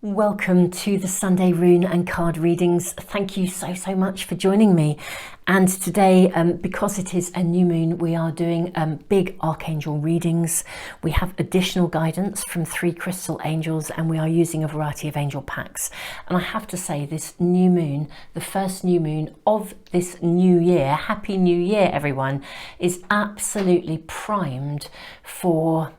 Welcome to the Sunday rune and card readings. Thank you so much for joining me. And today, because it is a new moon, we are doing big archangel readings. We have additional guidance from 3 crystal angels, and we are using a variety of angel packs. And I have to say, this new moon, the first new moon of this new year, Happy New Year everyone, is absolutely primed for,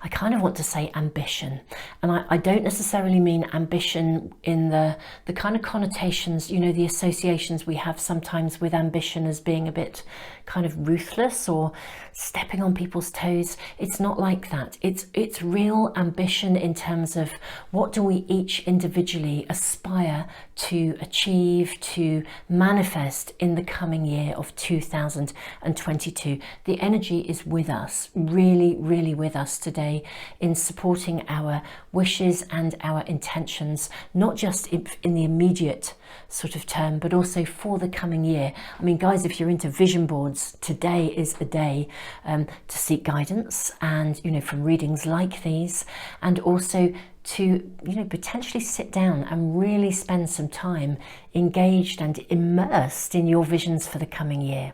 I kind of want to say, ambition. And I don't necessarily mean ambition in the kind of connotations, you know, the associations we have sometimes with ambition as being a bit kind of ruthless or stepping on people's toes. It's not like that. It's real ambition in terms of what do we each individually aspire to achieve, to manifest in the coming year of 2022. The energy is with us, really with us today in supporting our wishes and our intentions, not just in the immediate sort of term, but also for the coming year. I mean, guys, if you're into vision boards, today is a day to seek guidance, and, you know, from readings like these, and also to, you know, potentially sit down and really spend some time engaged and immersed in your visions for the coming year.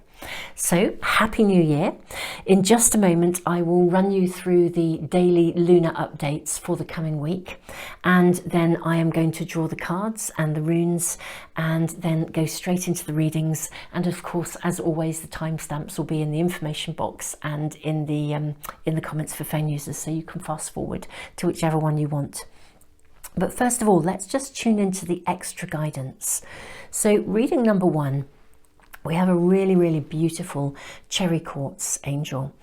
So, Happy New Year. In just a moment, I will run you through the daily lunar updates for the coming week, and then I am going to draw the cards and the runes and then go straight into the readings. And of course, as always, the timestamps will be in the information box and in the comments for phone users, so you can fast forward to whichever one you want. But first of all, let's just tune into the extra guidance. So, reading number 1, we have a really beautiful cherry quartz angel.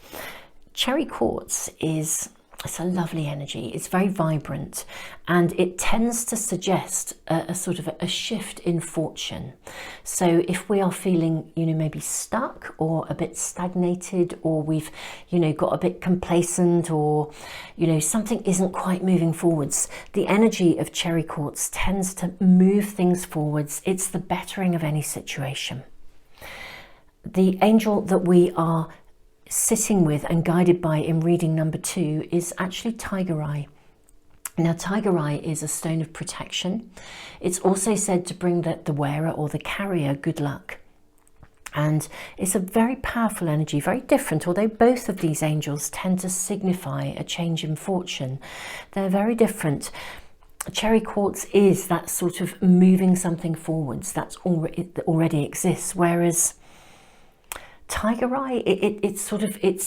Cherry quartz it's a lovely energy. It's very vibrant, and it tends to suggest a sort of a shift in fortune. So if we are feeling, you know, maybe stuck or a bit stagnated, or we've, you know, got a bit complacent, or, you know, something isn't quite moving forwards, the energy of cherry quartz tends to move things forwards. It's the bettering of any situation. The angel that we are sitting with and guided by in reading number 2 is actually Tiger Eye. Now, Tiger Eye is a stone of protection. It's also said to bring the wearer or the carrier good luck. And it's a very powerful energy, very different, although both of these angels tend to signify a change in fortune. They're very different. Cherry quartz is that sort of moving something forwards that already exists, whereas Tiger Eye, it's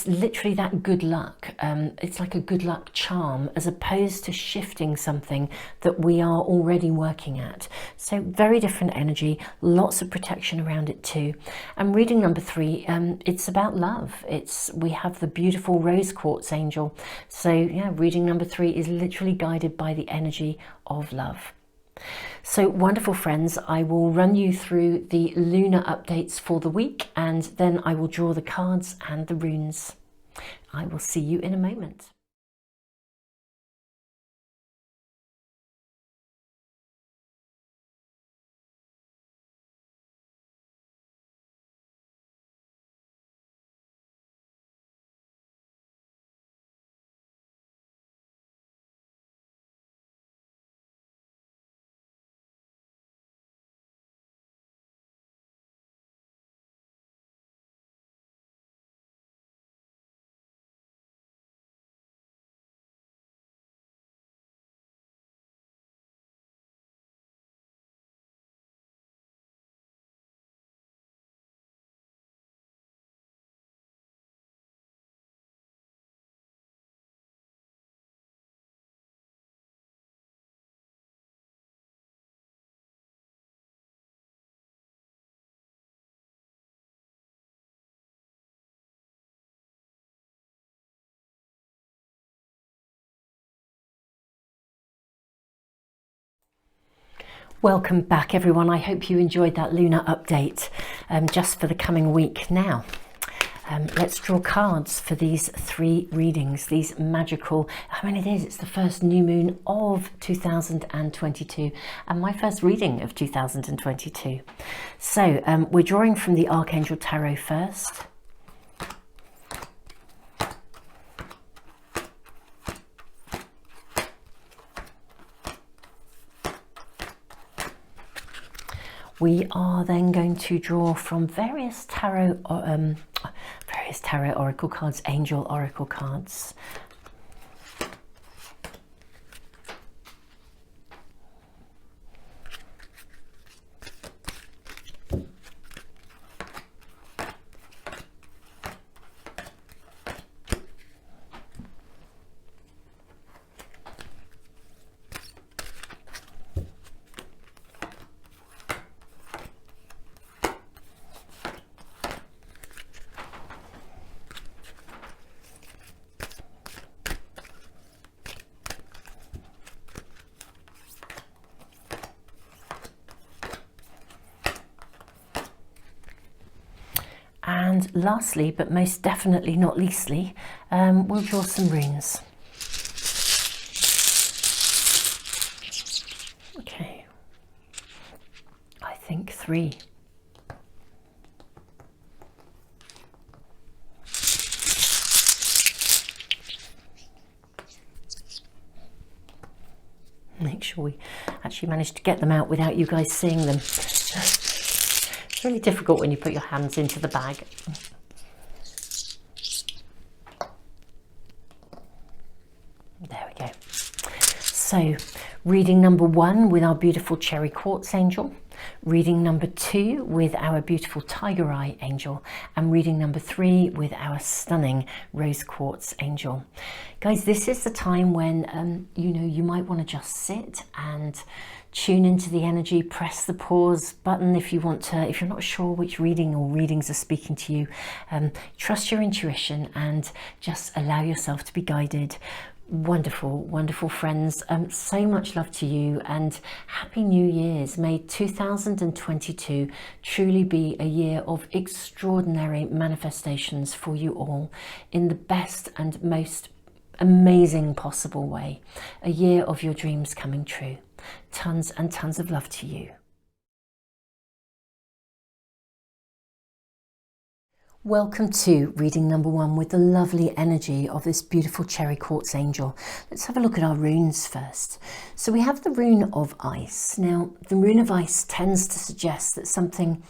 literally that good luck. It's like a good luck charm, as opposed to shifting something that we are already working at. So very different energy, lots of protection around it too. And reading number 3, it's about love. We have the beautiful rose quartz angel. So yeah, reading number 3 is literally guided by the energy of love. So wonderful, friends. I will run you through the lunar updates for the week, and then I will draw the cards and the runes. I will see you in a moment. Welcome back, everyone. I hope you enjoyed that lunar update just for the coming week. Now, let's draw cards for these 3 readings, these magical, I mean, it's the first new moon of 2022 and my first reading of 2022. So we're drawing from the Archangel Tarot first. We are then going to draw from various tarot oracle cards, angel oracle cards. And lastly, but most definitely not leastly, we'll draw some runes. Okay, I think 3. Make sure we actually manage to get them out without you guys seeing them. It's really difficult when you put your hands into the bag. There we go. So, reading number 1 with our beautiful cherry quartz angel, reading number 2 with our beautiful tiger eye angel, and reading number 3 with our stunning rose quartz angel. Guys, this is the time when you might want to just sit and tune into the energy, press the pause button if you want to, if you're not sure which reading or readings are speaking to you. Trust your intuition and just allow yourself to be guided. Wonderful, wonderful friends. So much love to you and Happy New Year's. May 2022 truly be a year of extraordinary manifestations for you all in the best and most amazing possible way. A year of your dreams coming true. Tons and tons of love to you. Welcome to reading number 1 with the lovely energy of this beautiful cherry quartz angel. Let's have a look at our runes first. So we have the rune of ice. Now, the rune of ice tends to suggest that something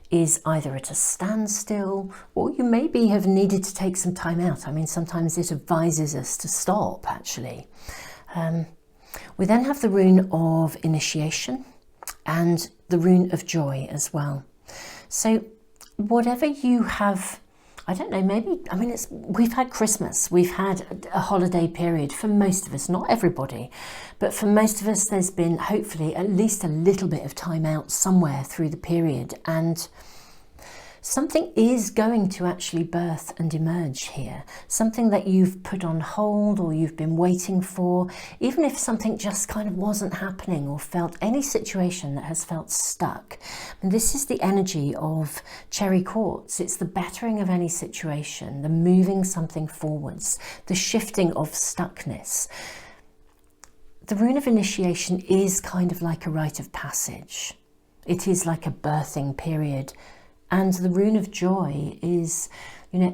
is either at a standstill or you maybe have needed to take some time out. I mean, sometimes it advises us to stop, actually. We then have the rune of initiation and the rune of joy as well. So whatever you have, I don't know, maybe, I mean, we've had Christmas, we've had a holiday period for most of us, not everybody, but for most of us there's been hopefully at least a little bit of time out somewhere through the period, and something is going to actually birth and emerge here. Something that you've put on hold or you've been waiting for, even if something just kind of wasn't happening or felt any situation that has felt stuck. And this is the energy of cherry quartz. It's the bettering of any situation, the moving something forwards, the shifting of stuckness. The rune of initiation is kind of like a rite of passage. It is like a birthing period. And the rune of joy is,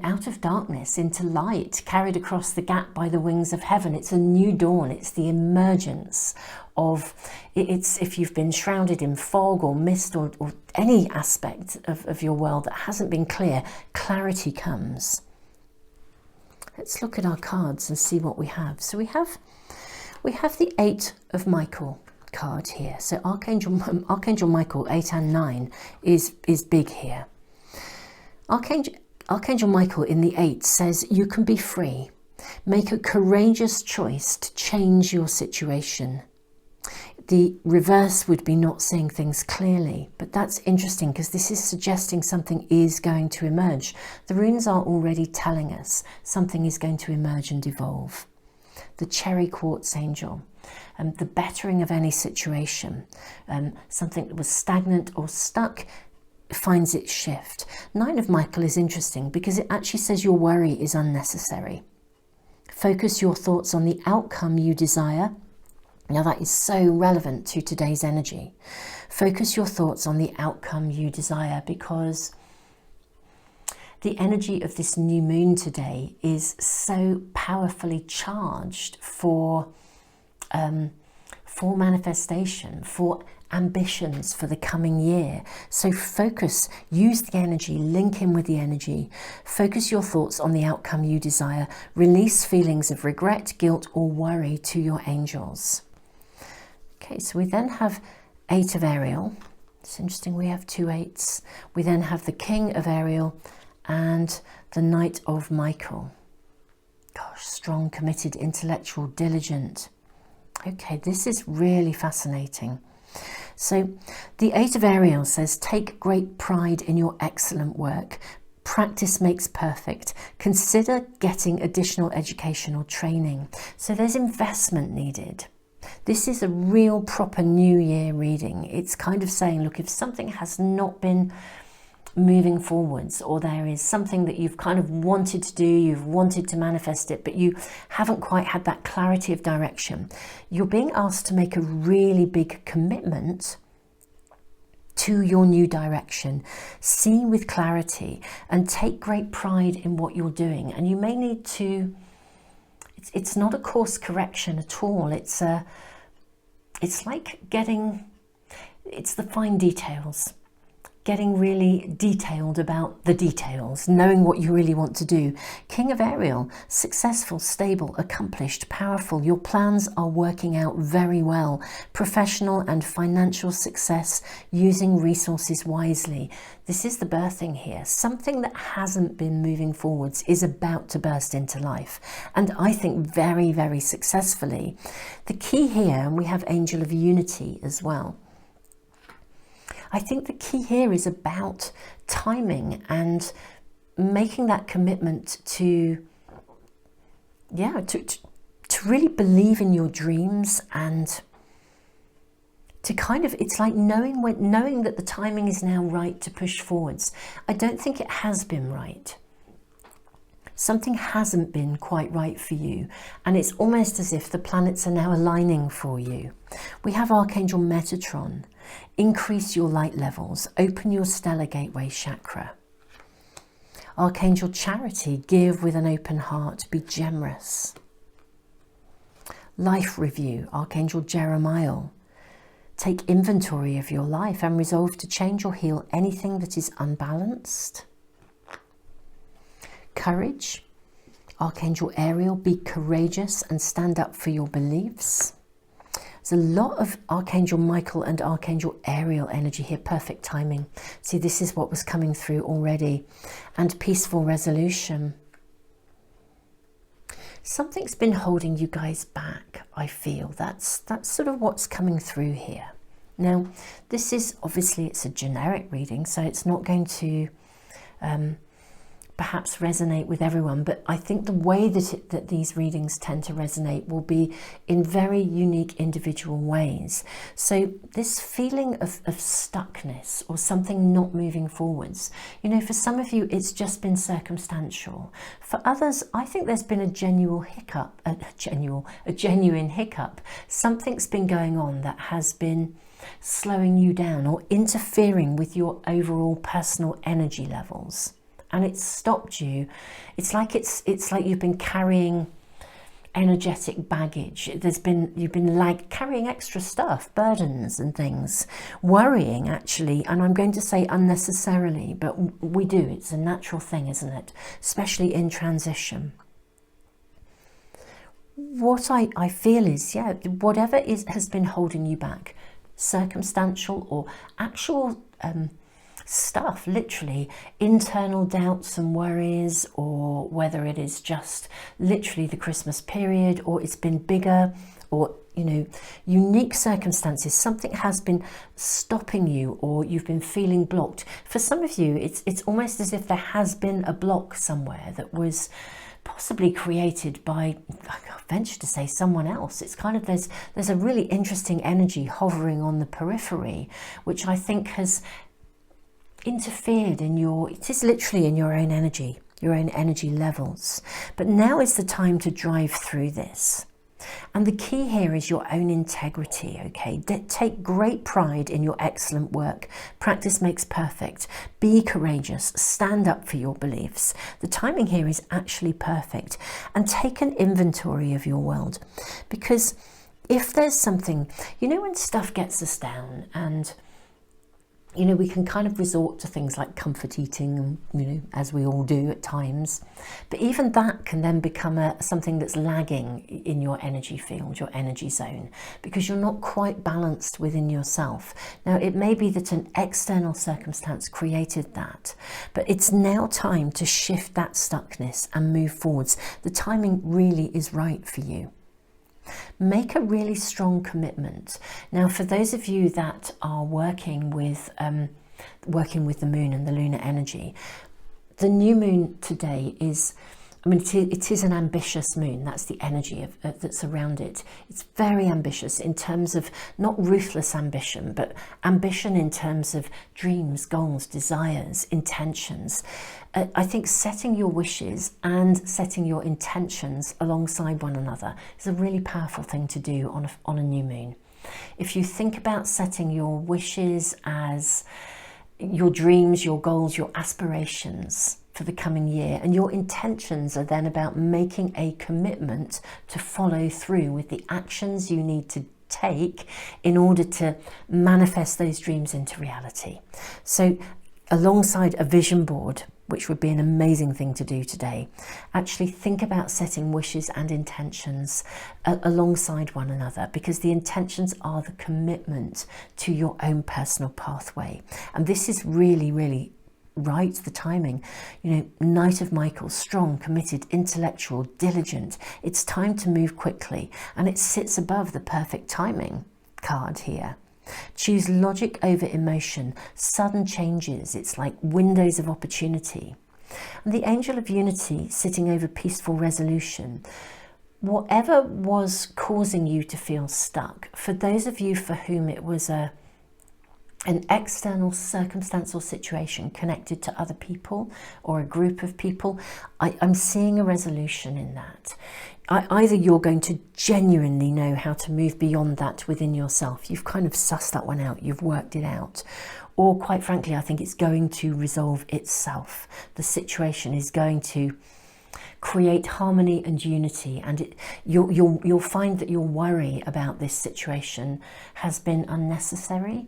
out of darkness into light, carried across the gap by the wings of heaven. It's a new dawn. It's the emergence of, it's if you've been shrouded in fog or mist or any aspect of your world that hasn't been clear, clarity comes. Let's look at our cards and see what we have. So we have the 8 of Michael card here. So Archangel Michael, 8 and 9 is big here. Archangel Michael in the 8 says you can be free. Make a courageous choice to change your situation. The reverse would be not seeing things clearly, but that's interesting because this is suggesting something is going to emerge. The runes are already telling us something is going to emerge and evolve. The cherry quartz angel. The bettering of any situation, something that was stagnant or stuck finds its shift. 9 of Michael is interesting because it actually says your worry is unnecessary. Focus your thoughts on the outcome you desire. Now that is so relevant to today's energy. Focus your thoughts on the outcome you desire, because the energy of this new moon today is so powerfully charged for manifestation, for ambitions for the coming year. So focus, use the energy, link in with the energy, focus your thoughts on the outcome you desire, release feelings of regret, guilt or worry to your angels. Okay, so we then have 8 of Ariel. It's interesting, we have 2 8s. We then have the King of Ariel and the Knight of Michael. Gosh, strong, committed, intellectual, diligent. Okay, this is really fascinating. So the 8 of Ariel says, take great pride in your excellent work. Practice makes perfect. Consider getting additional education or training. So there's investment needed. This is a real proper New Year reading. It's kind of saying, look, if something has not been moving forwards, or there is something that you've kind of wanted to do, you've wanted to manifest it, but you haven't quite had that clarity of direction, you're being asked to make a really big commitment to your new direction. See with clarity and take great pride in what you're doing. And you may need to, it's not a course correction at all. It's like it's the fine details. Getting really detailed about the details, knowing what you really want to do. King of Ariel, successful, stable, accomplished, powerful. Your plans are working out very well. Professional and financial success, using resources wisely. This is the birthing here. Something that hasn't been moving forwards is about to burst into life. And I think very, very successfully. The key here, and we have Angel of Unity as well. I think the key here is about timing and making that commitment to really believe in your dreams, and to kind of, it's like knowing that the timing is now right to push forwards. I don't think it has been right. Something hasn't been quite right for you, and it's almost as if the planets are now aligning for you. We have Archangel Metatron. Increase your light levels, open your stellar gateway chakra. Archangel Charity, give with an open heart, be generous. Life review, Archangel Jeremiah. Take inventory of your life and resolve to change or heal anything that is unbalanced. Courage, Archangel Ariel, be courageous and stand up for your beliefs. There's a lot of Archangel Michael and Archangel Ariel energy here. Perfect timing. See, this is what was coming through already. And peaceful resolution. Something's been holding you guys back, I feel. That's sort of what's coming through here. Now, this is obviously, it's a generic reading, so it's not going to perhaps resonate with everyone, but I think the way that these readings tend to resonate will be in very unique individual ways. So this feeling of stuckness or something not moving forwards, you know, for some of you it's just been circumstantial. For others, I think there's been a genuine hiccup. Something's been going on that has been slowing you down or interfering with your overall personal energy levels. And it's stopped you. It's like you've been carrying energetic baggage. You've been like carrying extra stuff, burdens and things, worrying actually, and I'm going to say unnecessarily, but we do. It's a natural thing, isn't it? Especially in transition. What I feel is, yeah, whatever has been holding you back, circumstantial or actual stuff, literally internal doubts and worries, or whether it is just literally the Christmas period, or it's been bigger, or, you know, unique circumstances, something has been stopping you, or you've been feeling blocked. For some of you, it's almost as if there has been a block somewhere that was possibly created by, I venture to say, someone else. It's kind of, there's a really interesting energy hovering on the periphery, which I think has interfered in it is literally in your own energy levels. But now is the time to drive through this. And the key here is your own integrity, okay? Take great pride in your excellent work. Practice makes perfect. Be courageous. Stand up for your beliefs. The timing here is actually perfect. And take an inventory of your world, because if there's something, you know, when stuff gets us down and, you know, we can kind of resort to things like comfort eating, and, you know, as we all do at times. But even that can then become something that's lagging in your energy field, your energy zone, because you're not quite balanced within yourself. Now, it may be that an external circumstance created that, but it's now time to shift that stuckness and move forwards. The timing really is right for you. Make a really strong commitment. Now, for those of you that are working with the moon and the lunar energy, the new moon today is, I mean, it is an ambitious moon. That's the energy that's around it. It's very ambitious in terms of not ruthless ambition, but ambition in terms of dreams, goals, desires, intentions. I think setting your wishes and setting your intentions alongside one another is a really powerful thing to do on a new moon. If you think about setting your wishes as your dreams, your goals, your aspirations for the coming year, and your intentions are then about making a commitment to follow through with the actions you need to take in order to manifest those dreams into reality. So alongside a vision board, which would be an amazing thing to do today, actually think about setting wishes and intentions alongside one another, because the intentions are the commitment to your own personal pathway. And this is really, really right, the timing. You know, Knight of Michaels, strong, committed, intellectual, diligent. It's time to move quickly, and it sits above the perfect timing card here. Choose logic over emotion, sudden changes. It's like windows of opportunity. And the Angel of Unity sitting over peaceful resolution. Whatever was causing you to feel stuck, for those of you for whom it was an external circumstance or situation connected to other people or a group of people, I'm seeing a resolution in that. Either you're going to genuinely know how to move beyond that within yourself. You've kind of sussed that one out. You've worked it out. Or quite frankly, I think it's going to resolve itself. The situation is going to create harmony and unity, and you'll find that your worry about this situation has been unnecessary.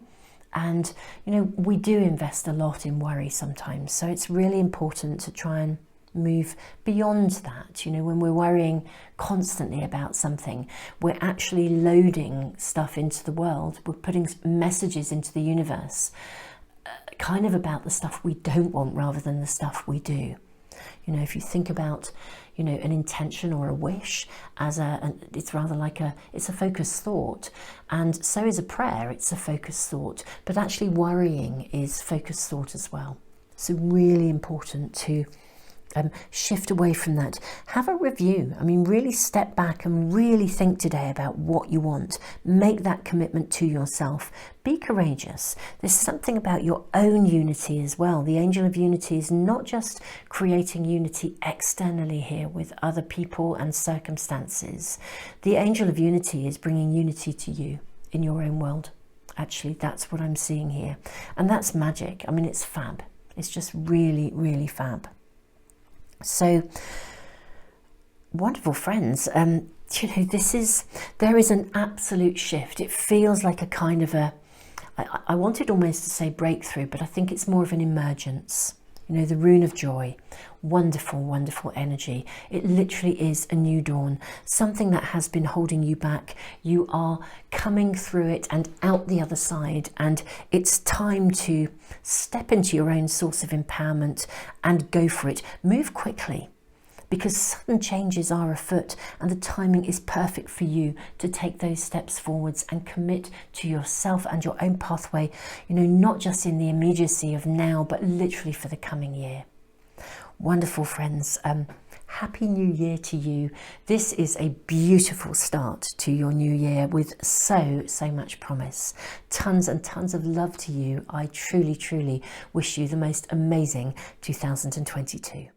And, you know, we do invest a lot in worry sometimes. So it's really important to try and move beyond that. You know, when we're worrying constantly about something, we're actually loading stuff into the world. We're putting messages into the universe, kind of about the stuff we don't want rather than the stuff we do. You know, if you think about, you know, an intention or a wish as it's rather like it's a focused thought, and so is a prayer. It's a focused thought, but actually worrying is focused thought as well. So really important to shift away from that. Have a review. I mean, really step back and really think today about what you want. Make that commitment to yourself. Be courageous. There's something about your own unity as well. The Angel of Unity is not just creating unity externally here with other people and circumstances. The Angel of Unity is bringing unity to you in your own world. Actually, that's what I'm seeing here. And that's magic. I mean, it's fab. It's just really, really fab. So, wonderful friends, you know, there is an absolute shift. It feels like a kind of I wanted almost to say breakthrough, but I think it's more of an emergence. You know, the rune of joy, wonderful, wonderful energy. It literally is a new dawn, something that has been holding you back. You are coming through it and out the other side, and it's time to step into your own source of empowerment and go for it. Move quickly, because sudden changes are afoot, and the timing is perfect for you to take those steps forwards and commit to yourself and your own pathway, you know, not just in the immediacy of now, but literally for the coming year. Wonderful friends. Happy New Year to you. This is a beautiful start to your new year with so much promise. Tons and tons of love to you. I truly, truly wish you the most amazing 2022.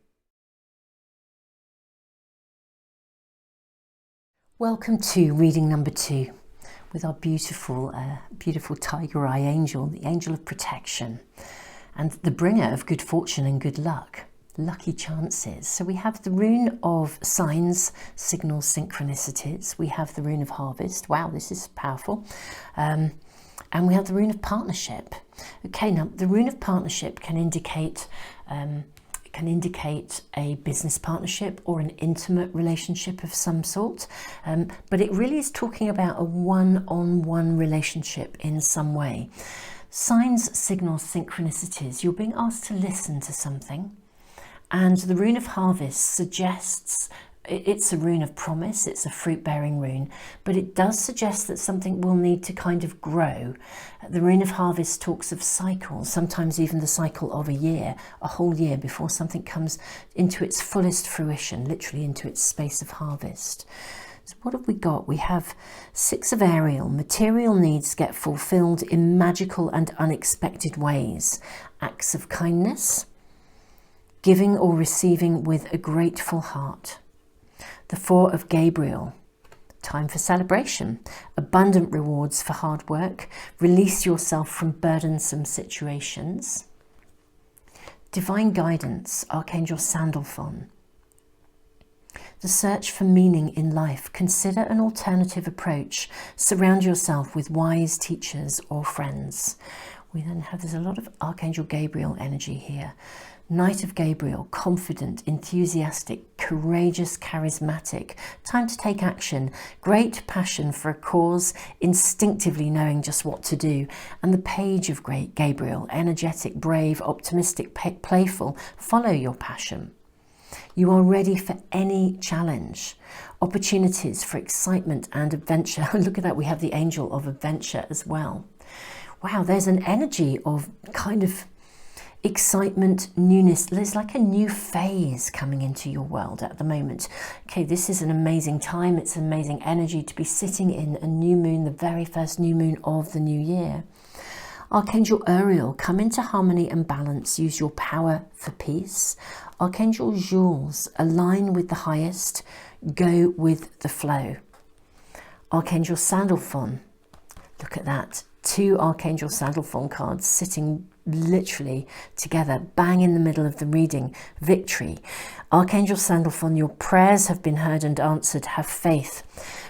Welcome to reading number 2 with our beautiful, beautiful tiger eye angel, the angel of protection and the bringer of good fortune and good luck. lucky chances. So we have the rune of signs, signals, synchronicities. We have the rune of harvest. Wow, this is powerful. And we have the rune of partnership. Okay, now the rune of partnership can indicate a business partnership or an intimate relationship of some sort, but it really is talking about a one-on-one relationship in some way. Signs, signals, synchronicities. You're being asked to listen to something, and the rune of harvest suggests it's a rune of promise, it's a fruit-bearing rune, but it does suggest that something will need to kind of grow. The rune of harvest talks of cycles, sometimes even the cycle of a whole year before something comes into its fullest fruition, literally into its space of harvest. So what have we got? We have 6 of Ariel. Material needs get fulfilled in magical and unexpected ways. Acts of kindness, giving or receiving with a grateful heart. The 4 of Gabriel, time for celebration, abundant rewards for hard work, release yourself from burdensome situations. Divine guidance, Archangel Sandalphon. The search for meaning in life, consider an alternative approach, surround yourself with wise teachers or friends. We then have, there's a lot of Archangel Gabriel energy here. Knight of Gabriel, confident, enthusiastic, courageous, charismatic, time to take action, great passion for a cause, instinctively knowing just what to do. And the Page of Gabriel, energetic, brave, optimistic, playful, follow your passion. You are ready for any challenge, opportunities for excitement and adventure. Look at that, we have the Angel of Adventure as well. Wow, there's an energy of kind of excitement, newness. There's like a new phase coming into your world at the moment. Okay, this is an amazing time. It's an amazing energy to be sitting in a new moon, the very first new moon of the new year. Archangel Uriel, come into harmony and balance. Use your power for peace. Archangel Jules, align with the highest. Go with the flow. Archangel Sandalphon, look at that. 2 Archangel Sandalphon cards sitting literally together, bang in the middle of the reading. Victory. Archangel Sandalphon, your prayers have been heard and answered. Have faith.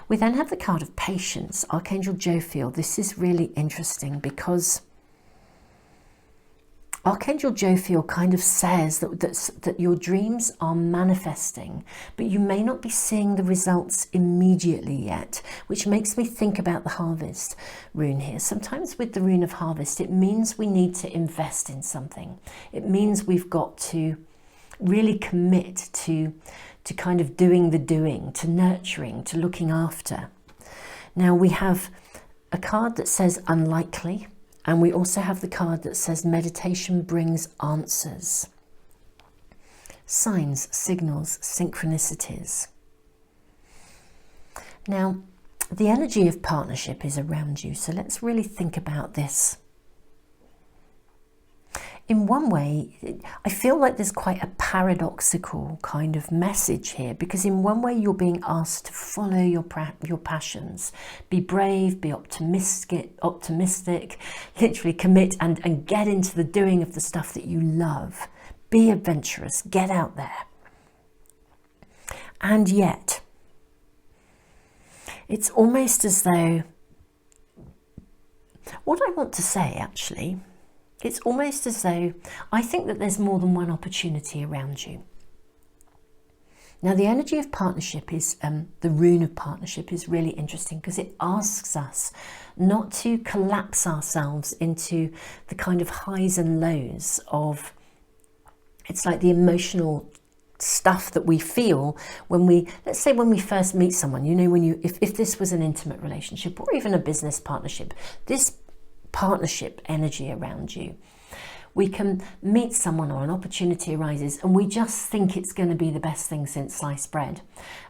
We then have the card of patience. Archangel Jophiel. This is really interesting because Archangel Jophiel kind of says that your dreams are manifesting, but you may not be seeing the results immediately yet, which makes me think about the harvest rune here. Sometimes with the rune of harvest, it means we need to invest in something. It means we've got to really commit to kind of doing the doing, to nurturing, to looking after. Now we have a card that says unlikely. And we also have the card that says meditation brings answers. Signs, signals, synchronicities. Now, the energy of partnership is around you, so let's really think about this. In one way, I feel like there's quite a paradoxical kind of message here, because in one way you're being asked to follow your passions, be brave, be optimistic, literally commit and get into the doing of the stuff that you love. Be adventurous, get out there. And yet, it's almost as though, what I want to say actually, it's almost as though I think that there's more than one opportunity around you. Now, the energy of partnership is, the rune of partnership is really interesting because it asks us not to collapse ourselves into the kind of highs and lows of, it's like the emotional stuff that we feel when we, let's say when we first meet someone, you know, when you, if this was an intimate relationship or even a business partnership, this partnership energy around you, we can meet someone or an opportunity arises and we just think it's going to be the best thing since sliced bread,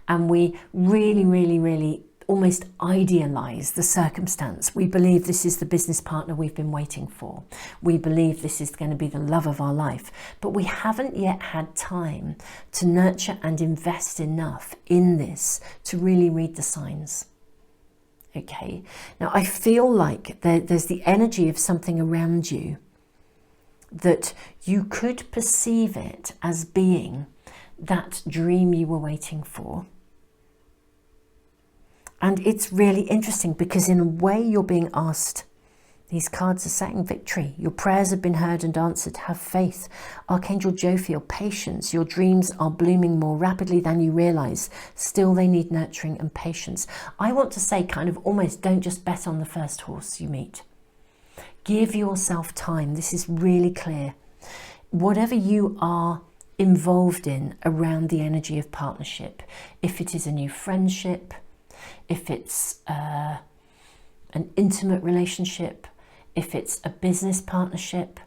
and we really almost idealize the circumstance. We believe this is the business partner we've been waiting for. We believe this is going to be the love of our life, but we haven't yet had time to nurture and invest enough in this to really read the signs. Okay, now I feel like there's the energy of something around you that you could perceive it as being that dream you were waiting for. And it's really interesting because in a way you're being asked, these cards are saying victory. Your prayers have been heard and answered. Have faith. Archangel Jophiel, patience. Your dreams are blooming more rapidly than you realise. Still, they need nurturing and patience. I want to say kind of almost don't just bet on the first horse you meet. Give yourself time. This is really clear. Whatever you are involved in around the energy of partnership, if it is a new friendship, if it's an intimate relationship, if it's a business partnership,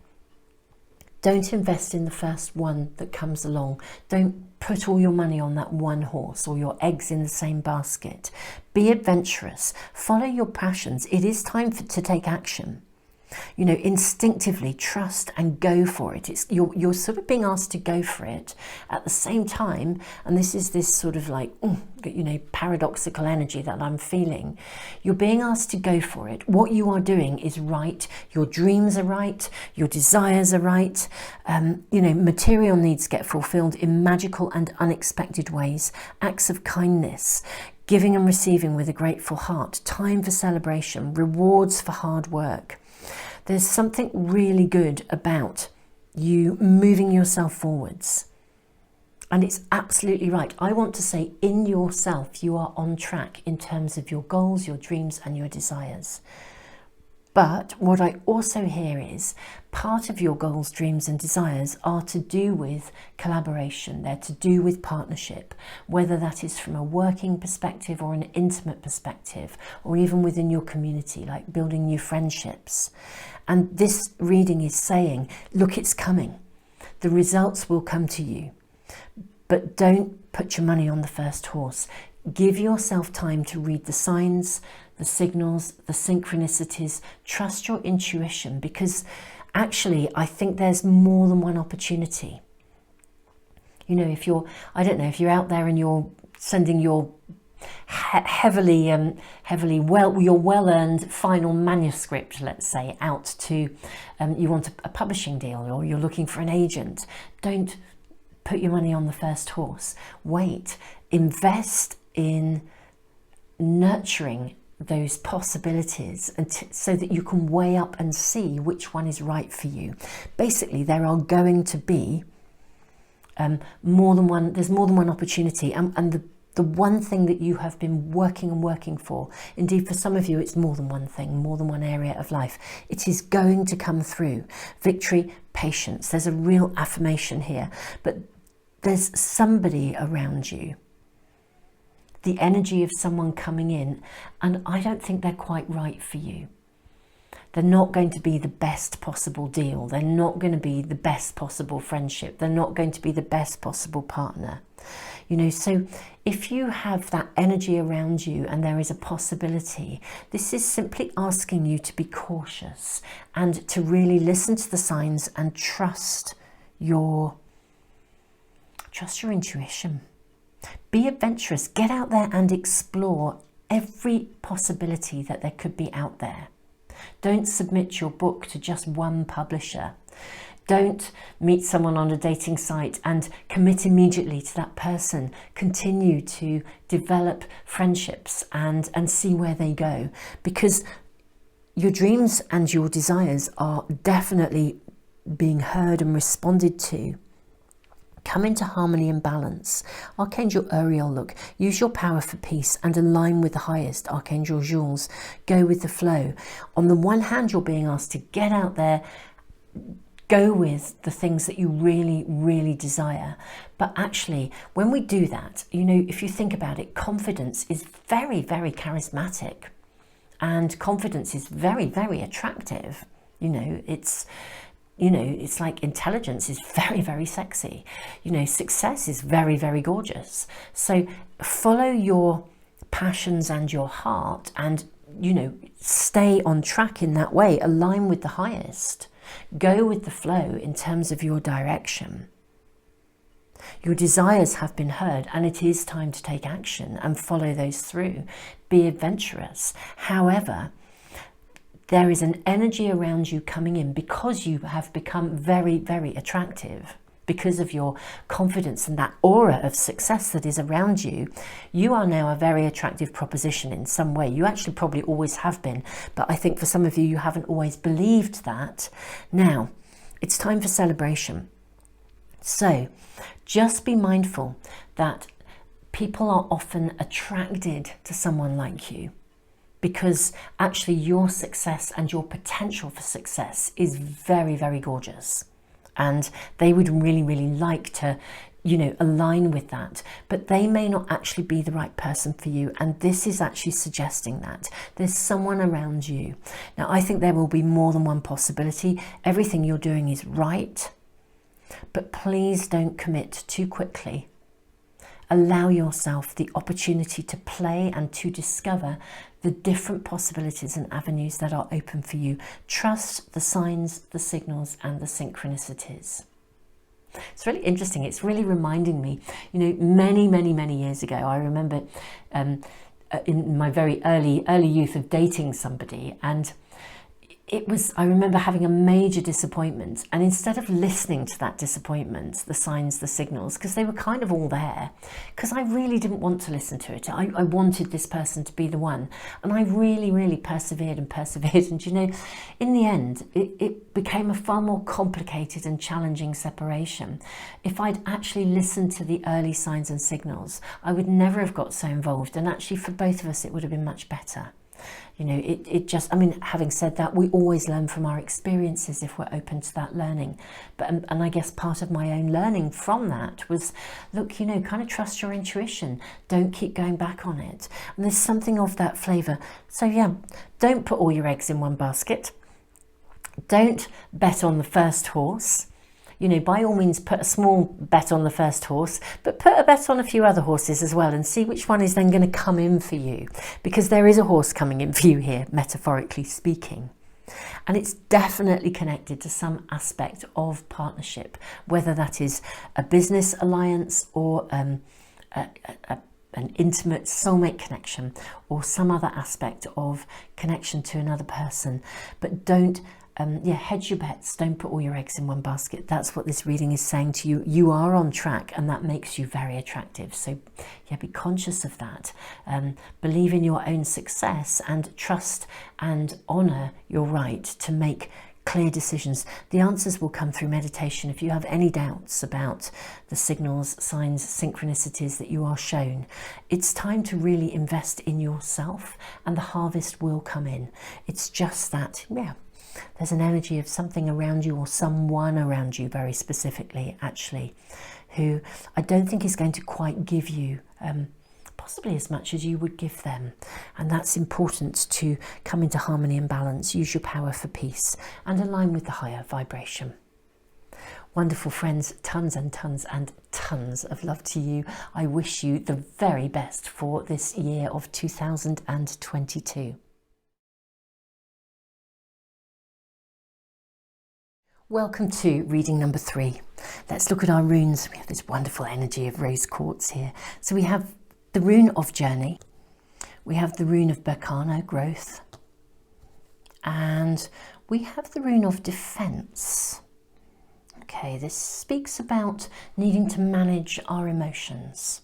don't invest in the first one that comes along. Don't put all your money on that one horse or your eggs in the same basket. Be adventurous. Follow your passions. It is time to take action. You know, instinctively trust and go for it. You're sort of being asked to go for it at the same time, and this is this sort of like, you know, paradoxical energy that I'm feeling. You're being asked to go for it. What you are doing is right. Your dreams are right. Your desires are right. You know, material needs get fulfilled in magical and unexpected ways. Acts of kindness, giving and receiving with a grateful heart, time for celebration, rewards for hard work. There's something really good about you moving yourself forwards. And it's absolutely right. I want to say in yourself, you are on track in terms of your goals, your dreams and your desires. But what I also hear is part of your goals, dreams and desires are to do with collaboration. They're to do with partnership, whether that is from a working perspective or an intimate perspective, or even within your community, like building new friendships. And this reading is saying, look, it's coming. The results will come to you, but don't put your money on the first horse. Give yourself time to read the signs, the signals, the synchronicities. Trust your intuition, because actually I think there's more than one opportunity. You know, if you're, I don't know, if you're out there and you're sending your your well-earned final manuscript, let's say, out to, you want a publishing deal, or you're looking for an agent, don't put your money on the first horse. Wait, invest in nurturing those possibilities so that you can weigh up and see which one is right for you. Basically, there are going to be there's more than one opportunity, and the one thing that you have been working for, indeed for some of you it's more than one thing, more than one area of life, it is going to come through. Victory, patience. There's a real affirmation here, but there's somebody around you, the energy of someone coming in, and I don't think they're quite right for you. They're not going to be the best possible deal. They're not going to be the best possible friendship. They're not going to be the best possible partner. You know, so if you have that energy around you and there is a possibility, this is simply asking you to be cautious and to really listen to the signs and trust your intuition. Be adventurous. Get out there and explore every possibility that there could be out there. Don't submit your book to just one publisher. Don't meet someone on a dating site and commit immediately to that person. Continue to develop friendships and see where they go, because your dreams and your desires are definitely being heard and responded to. Come into harmony and balance. Archangel Uriel, look, use your power for peace and align with the highest. Archangel Jules, go with the flow. On the one hand, you're being asked to get out there, go with the things that you really, really desire. But actually, when we do that, you know, if you think about it, confidence is very, very charismatic, and confidence is very, very attractive. You know, it's like intelligence is very, very sexy. You know, success is very, very gorgeous. So follow your passions and your heart and, you know, stay on track in that way. Align with the highest. Go with the flow in terms of your direction. Your desires have been heard, and it is time to take action and follow those through. Be adventurous. However, there is an energy around you coming in because you have become very, very attractive. Because of your confidence and that aura of success that is around you, you are now a very attractive proposition in some way. You actually probably always have been, but I think for some of you, you haven't always believed that. Now, it's time for celebration. So just be mindful that people are often attracted to someone like you, because actually your success and your potential for success is very, very gorgeous. And they would really, really like to, you know, align with that, but they may not actually be the right person for you. And this is actually suggesting that there's someone around you. Now, I think there will be more than one possibility. Everything you're doing is right, but please don't commit too quickly. Allow yourself the opportunity to play and to discover the different possibilities and avenues that are open for you. Trust the signs, the signals, and the synchronicities. It's really interesting. It's really reminding me, you know, many, many, many years ago, I remember in my very early youth of dating somebody, and I remember having a major disappointment, and instead of listening to that disappointment, the signs, the signals, because they were kind of all there, because I really didn't want to listen to it. I wanted this person to be the one, and I really, really persevered, and you know, in the end, it became a far more complicated and challenging separation. If I'd actually listened to the early signs and signals, I would never have got so involved, and actually for both of us, it would have been much better. You know, it just, I mean, having said that, we always learn from our experiences if we're open to that learning. But, and I guess part of my own learning from that was, look, you know, kind of trust your intuition. Don't keep going back on it. And there's something of that flavour. So yeah, don't put all your eggs in one basket. Don't bet on the first horse. You know, by all means, put a small bet on the first horse, but put a bet on a few other horses as well and see which one is then going to come in for you, because there is a horse coming in for you here, metaphorically speaking. And it's definitely connected to some aspect of partnership, whether that is a business alliance or an intimate soulmate connection or some other aspect of connection to another person. But don't hedge your bets. Don't put all your eggs in one basket. That's what this reading is saying to you. You are on track, and that makes you very attractive. So yeah, be conscious of that. Believe in your own success and trust and honour your right to make clear decisions. The answers will come through meditation. If you have any doubts about the signals, signs, synchronicities that you are shown, it's time to really invest in yourself, and the harvest will come in. It's just that, yeah, there's an energy of something around you, or someone around you very specifically, actually, who I don't think is going to quite give you possibly as much as you would give them. And that's important to come into harmony and balance. Use your power for peace and align with the higher vibration. Wonderful friends, tons and tons and tons of love to you. I wish you the very best for this year of 2022. Welcome to reading number 3. Let's look at our runes. We have this wonderful energy of rose quartz here. So we have the rune of journey. We have the rune of Berkana, growth. And we have the rune of defense. Okay, this speaks about needing to manage our emotions.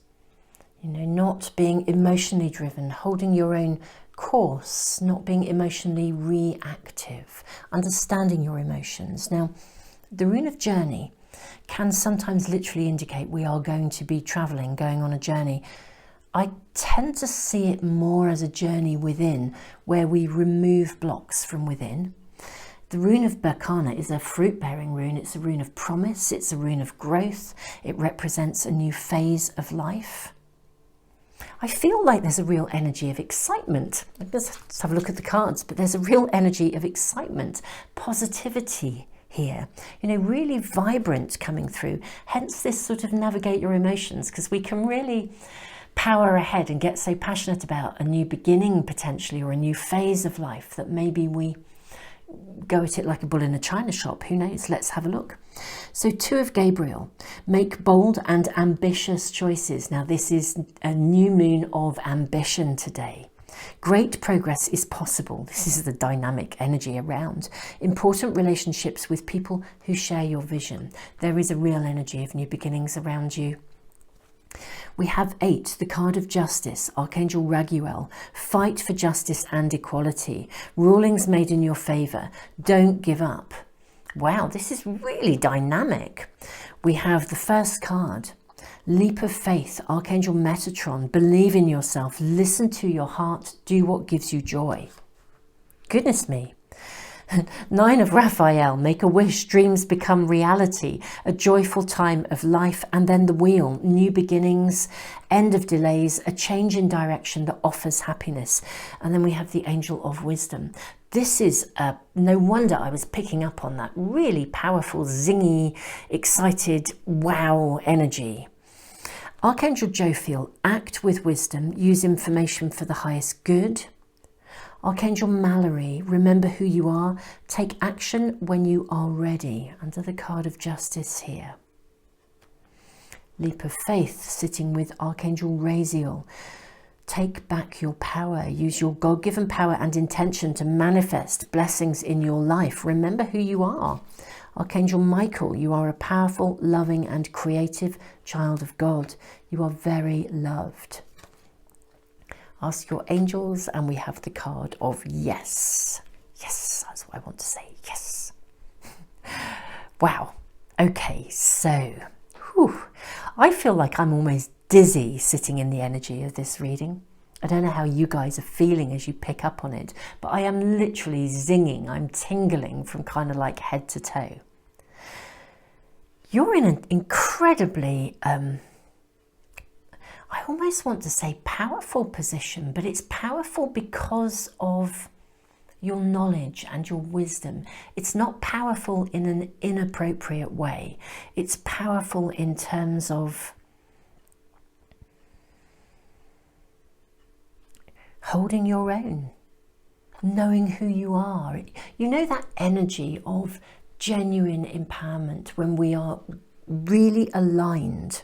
You know, not being emotionally driven, holding your own course, not being emotionally reactive, understanding your emotions. Now, the rune of journey can sometimes literally indicate we are going to be traveling, going on a journey. I tend to see it more as a journey within, where we remove blocks from within. The rune of Berkana is a fruit-bearing rune. It's a rune of promise. It's a rune of growth. It represents a new phase of life. I feel like there's a real energy of excitement. Let's have a look at the cards, but there's a real energy of excitement, positivity here, you know, really vibrant coming through. Hence this sort of navigate your emotions, because we can really power ahead and get so passionate about a new beginning potentially, or a new phase of life, that maybe we go at it like a bull in a china shop. Who knows? Let's have a look. So 2 of Gabriel, make bold and ambitious choices. Now this is a new moon of ambition today. Great progress is possible. This is the dynamic energy around. Important relationships with people who share your vision. There is a real energy of new beginnings around you. We have 8, the card of justice, Archangel Raguel. Fight for justice and equality. Rulings made in your favour. Don't give up. Wow, this is really dynamic. We have the first card, leap of faith, Archangel Metatron. Believe in yourself. Listen to your heart. Do what gives you joy. Goodness me. 9 of Raphael, make a wish, dreams become reality, a joyful time of life. And then the wheel, new beginnings, end of delays, a change in direction that offers happiness. And then we have the angel of wisdom. This is, no wonder I was picking up on that really powerful, zingy, excited, wow energy. Archangel Jophiel, act with wisdom, use information for the highest good. Archangel Mallory, remember who you are, take action when you are ready, under the card of justice here. Leap of faith, sitting with Archangel Raziel. Take back your power, use your God-given power and intention to manifest blessings in your life. Remember who you are. Archangel Michael, you are a powerful, loving and creative child of God. You are very loved. Ask your angels, and we have the card of yes. Yes, that's what I want to say, yes. Wow, okay, so I feel like I'm almost dizzy sitting in the energy of this reading. I don't know how you guys are feeling as you pick up on it, but I am literally zinging, I'm tingling from kind of like head to toe. You're in an incredibly, I almost want to say powerful position, but it's powerful because of your knowledge and your wisdom. It's not powerful in an inappropriate way. It's powerful in terms of holding your own, knowing who you are. You know, that energy of genuine empowerment when we are really aligned.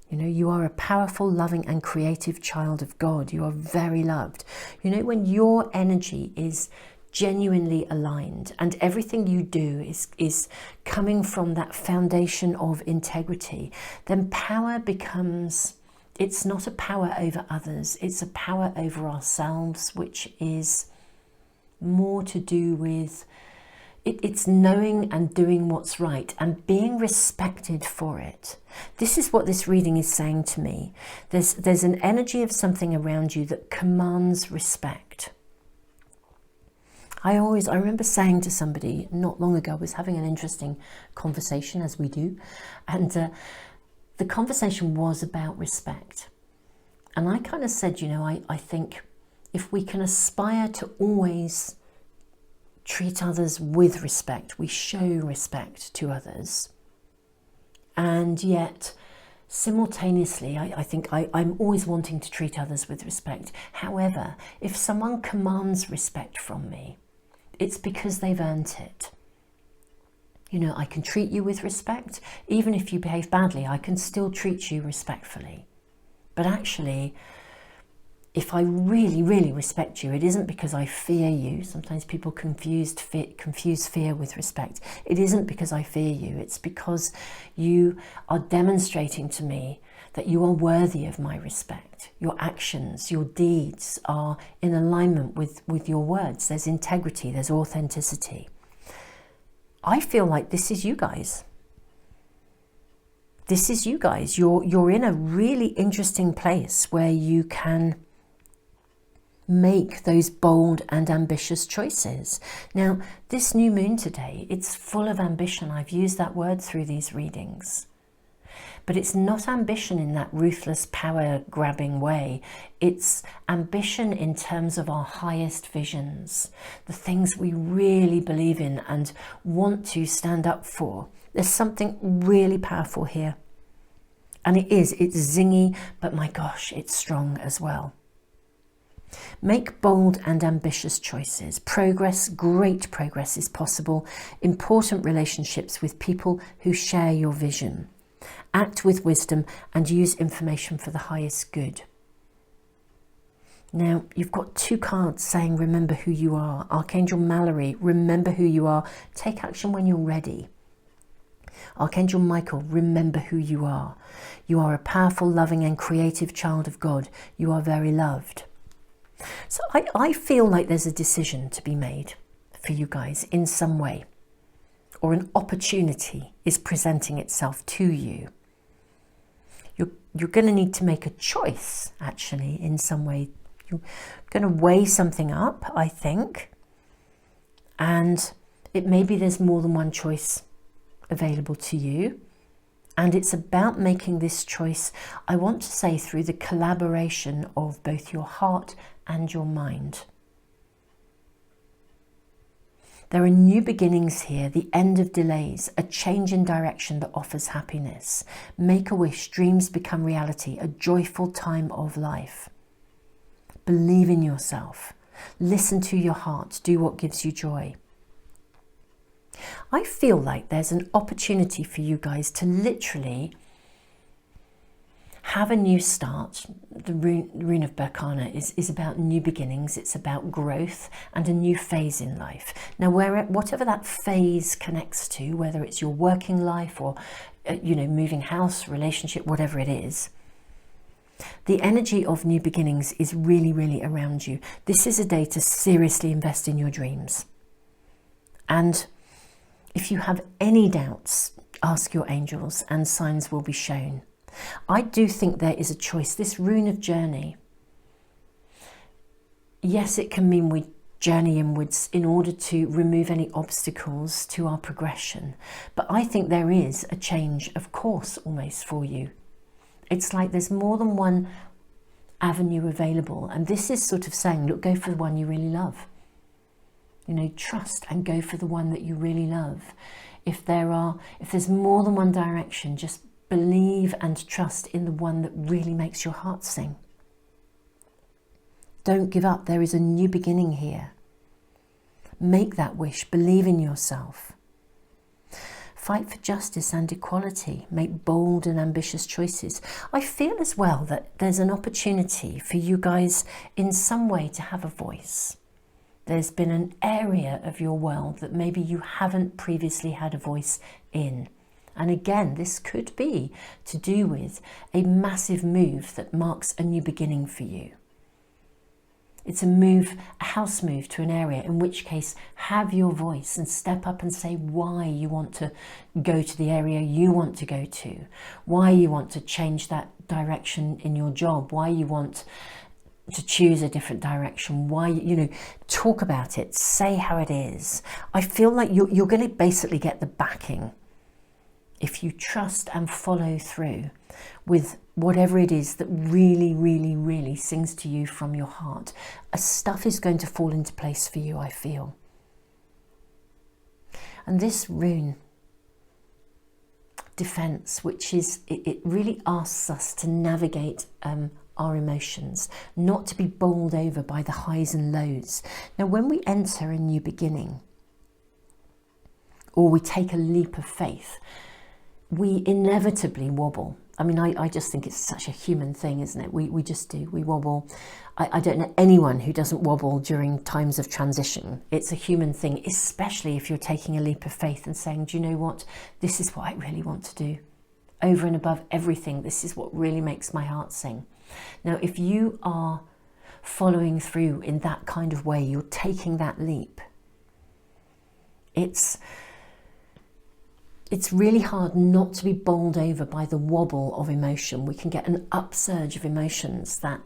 You know, you are a powerful, loving and creative child of God. You are very loved. You know, when your energy is genuinely aligned and everything you do is coming from that foundation of integrity, then power becomes, it's not a power over others, it's a power over ourselves, which is more to do with it's knowing and doing what's right and being respected for it. This is what this reading is saying to me. There's an energy of something around you that commands respect. I remember saying to somebody not long ago, I was having an interesting conversation, as we do, and the conversation was about respect. And I kind of said, you know, I think if we can aspire to always treat others with respect, we show respect to others, and yet simultaneously I think I'm always wanting to treat others with respect. However, if someone commands respect from me, it's because they've earned it. You know, I can treat you with respect. Even if you behave badly, I can still treat you respectfully. But actually, if I really, really respect you, it isn't because I fear you. Sometimes people confuse fear with respect. It isn't because I fear you. It's because you are demonstrating to me that you are worthy of my respect. Your actions, your deeds are in alignment with your words. There's integrity, there's authenticity. I feel like this is you guys. This is you guys. You're in a really interesting place where you can make those bold and ambitious choices. Now, this new moon today, it's full of ambition. I've used that word through these readings. But it's not ambition in that ruthless, power-grabbing way. It's ambition in terms of our highest visions, the things we really believe in and want to stand up for. There's something really powerful here. And it's zingy, but my gosh, it's strong as well. Make bold and ambitious choices. Progress, great progress is possible. Important relationships with people who share your vision. Act with wisdom and use information for the highest good. Now, you've got two cards saying, remember who you are. Archangel Mallory, remember who you are. Take action when you're ready. Archangel Michael, remember who you are. You are a powerful, loving and creative child of God. You are very loved. So I feel like there's a decision to be made for you guys in some way, or an opportunity is presenting itself to you. You're going to need to make a choice, actually, in some way. You're going to weigh something up, I think, and it may be there's more than one choice available to you, and it's about making this choice, I want to say, through the collaboration of both your heart and your mind. There are new beginnings here, the end of delays, a change in direction that offers happiness. Make a wish, dreams become reality, a joyful time of life. Believe in yourself. Listen to your heart. Do what gives you joy. I feel like there's an opportunity for you guys to literally have a new start. The rune of Berkana is about new beginnings. It's about growth and a new phase in life. Now, whatever that phase connects to, whether it's your working life or, moving house, relationship, whatever it is, the energy of new beginnings is really, really around you. This is a day to seriously invest in your dreams. And if you have any doubts, ask your angels and signs will be shown. I do think there is a choice. This rune of journey, yes, it can mean we journey inwards in order to remove any obstacles to our progression. But I think there is a change of course almost for you. It's like there's more than one avenue available. And this is sort of saying, look, go for the one you really love. Trust and go for the one that you really love. If there's more than one direction, just believe and trust in the one that really makes your heart sing. Don't give up. There is a new beginning here. Make that wish. Believe in yourself. Fight for justice and equality. Make bold and ambitious choices. I feel as well that there's an opportunity for you guys in some way to have a voice. There's been an area of your world that maybe you haven't previously had a voice in. And again, this could be to do with a massive move that marks a new beginning for you. It's a house move to an area, in which case have your voice and step up and say why you want to go to the area you want to go to, why you want to change that direction in your job, why you want to choose a different direction, why, talk about it, say how it is. I feel like you're going to basically get the backing if you trust and follow through with whatever it is that really, really, really sings to you from your heart. Stuff is going to fall into place for you, I feel. And this rune, defense, which is, it really asks us to navigate our emotions, not to be bowled over by the highs and lows. Now, when we enter a new beginning, or we take a leap of faith, we inevitably wobble. I mean, I just think it's such a human thing, isn't it? We just do, we wobble. I don't know anyone who doesn't wobble during times of transition. It's a human thing, especially if you're taking a leap of faith and saying, do you know what? This is what I really want to do. Over and above everything, this is what really makes my heart sing. Now, if you are following through in that kind of way, you're taking that leap, it's really hard not to be bowled over by the wobble of emotion. We can get an upsurge of emotions that,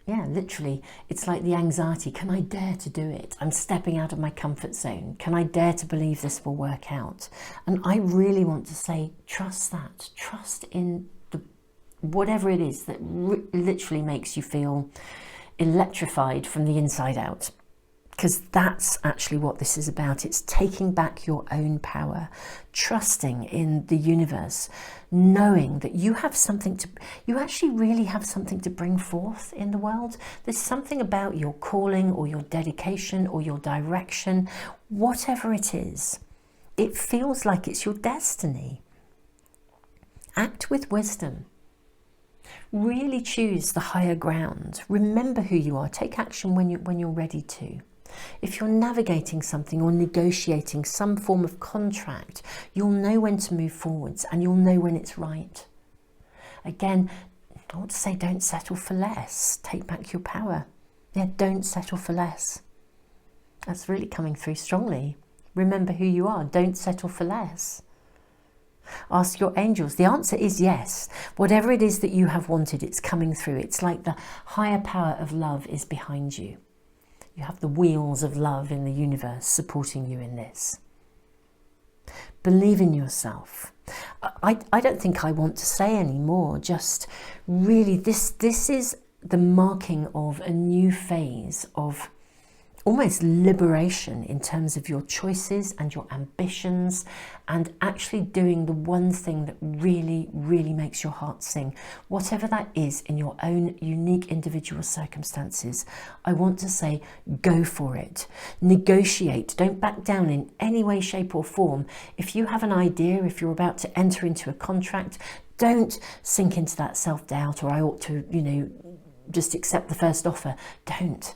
literally, it's like the anxiety. Can I dare to do it? I'm stepping out of my comfort zone. Can I dare to believe this will work out? And I really want to say, trust that. Trust in whatever it is that literally makes you feel electrified from the inside out. Because that's actually what this is about. It's taking back your own power, trusting in the universe, knowing that you actually really have something to bring forth in the world. There's something about your calling or your dedication or your direction, whatever it is. It feels like it's your destiny. Act with wisdom. Really choose the higher ground. Remember who you are. Take action when you're ready to. If you're navigating something or negotiating some form of contract, you'll know when to move forwards and you'll know when it's right. Again, I want to say don't settle for less. Take back your power. Yeah, don't settle for less. That's really coming through strongly. Remember who you are. Don't settle for less. Ask your angels. The answer is yes. Whatever it is that you have wanted, it's coming through. It's like the higher power of love is behind you. You have the wheels of love in the universe supporting you in this. Believe in yourself. I don't think I want to say any more. Just really, this is the marking of a new phase of almost liberation in terms of your choices and your ambitions, and actually doing the one thing that really, really makes your heart sing. Whatever that is in your own unique individual circumstances, I want to say, go for it. Negotiate. Don't back down in any way, shape or form. If you have an idea, if you're about to enter into a contract, don't sink into that self-doubt, or I ought to, just accept the first offer. Don't.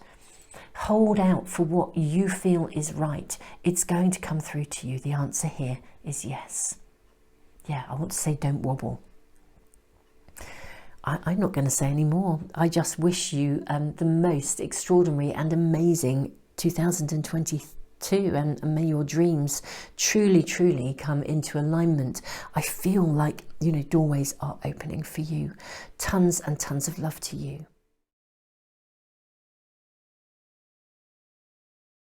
Hold out for what you feel is right. It's going to come through to you. The answer here is yes. Yeah, I want to say don't wobble. I'm not going to say any more. I just wish you the most extraordinary and amazing 2022, and may your dreams truly, truly come into alignment. I feel like, doorways are opening for you. Tons and tons of love to you.